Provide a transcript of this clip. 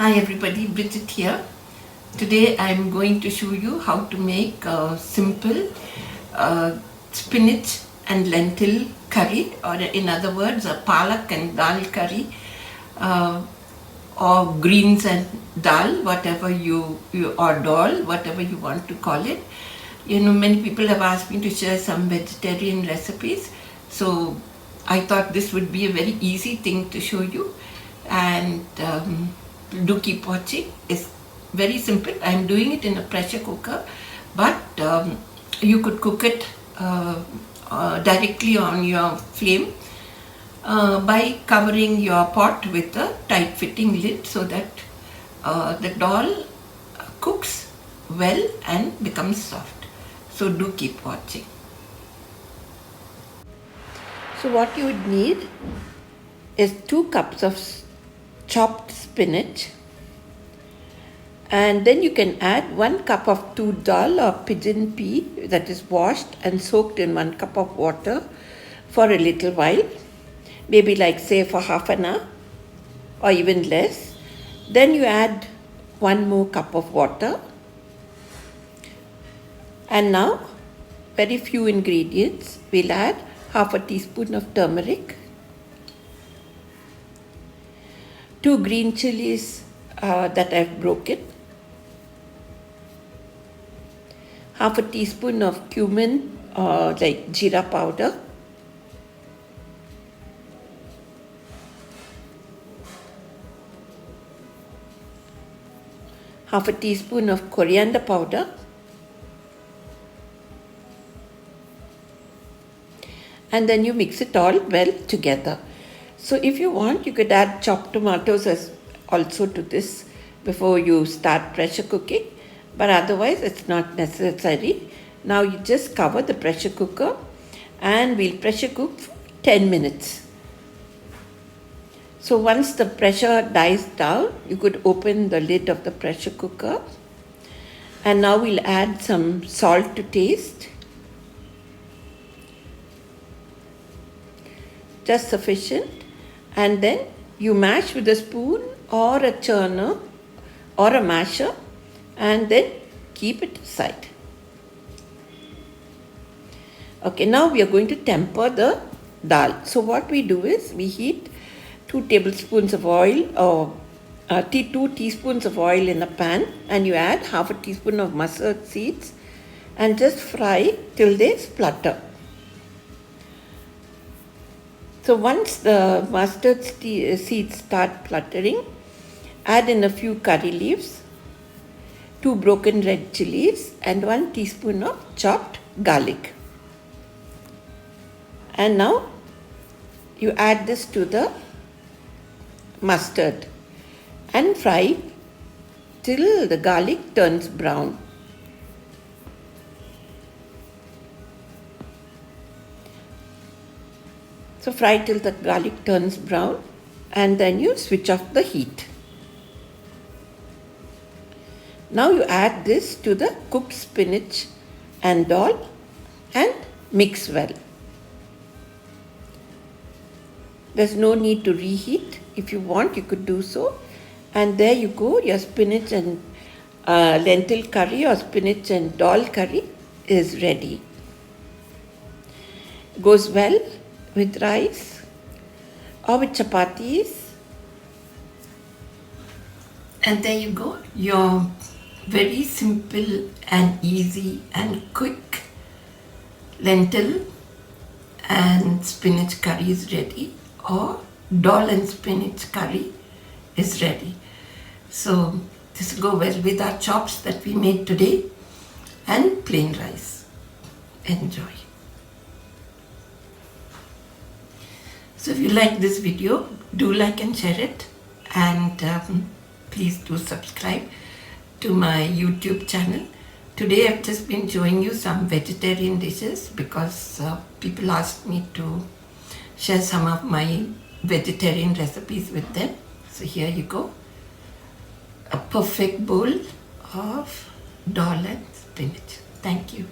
Hi everybody, Bridget here. Today I am going to show you how to make a simple spinach and lentil curry, or in other words a palak and dal curry, or greens and dal, whatever you or dal, whatever you want to call it. You know, many people have asked me to share some vegetarian recipes, so I thought this would be a very easy thing to show you, and do keep watching. It's very simple. I'm doing it in a pressure cooker, but you could cook it directly on your flame by covering your pot with a tight fitting lid so that the dal cooks well and becomes soft. So do keep watching. So what you would need is 2 cups of chopped spinach, and then you can add 1 cup of dal or pigeon pea that is washed and soaked in 1 cup of water for a little while, maybe like say for half an hour or even less. Then you add 1 more cup of water, and now very few ingredients. We'll add half a teaspoon of turmeric, 2 green chilies that I've broken, half a teaspoon of cumin or like jeera powder, half a teaspoon of coriander powder, and then you mix it all well together. So if you want, you could add chopped tomatoes also to this before you start pressure cooking, but otherwise it's not necessary. Now you just cover the pressure cooker and we'll pressure cook for 10 minutes. So once the pressure dies down, you could open the lid of the pressure cooker, and now we'll add some salt to taste, just sufficient. And then you mash with a spoon or a churner or a masher, and then keep it aside. Okay, now we are going to temper the dal. So what we do is we heat 2 tablespoons of oil or 2 teaspoons of oil in a pan, and you add half a teaspoon of mustard seeds and just fry till they splutter. So once the mustard seeds start spluttering, add in a few curry leaves, 2 broken red chilies, and 1 teaspoon of chopped garlic. And now you add this to the mustard and fry till the garlic turns brown. So fry till the garlic turns brown, and then you switch off the heat. Now you add this to the cooked spinach and dal and mix well. There's no need to reheat. If you want, you could do so. And there you go, your spinach and lentil curry or spinach and dal curry is ready. Goes well with rice or with chapatis. And there you go, your very simple and easy and quick lentil and spinach curry is ready, or dal and spinach curry is ready. So this will go well with our chops that we made today and plain rice. Enjoy. So if you like this video, do like and share it, and please do subscribe to my YouTube channel. Today I've just been showing you some vegetarian dishes because people asked me to share some of my vegetarian recipes with them. So here you go, a perfect bowl of dal and spinach. Thank you.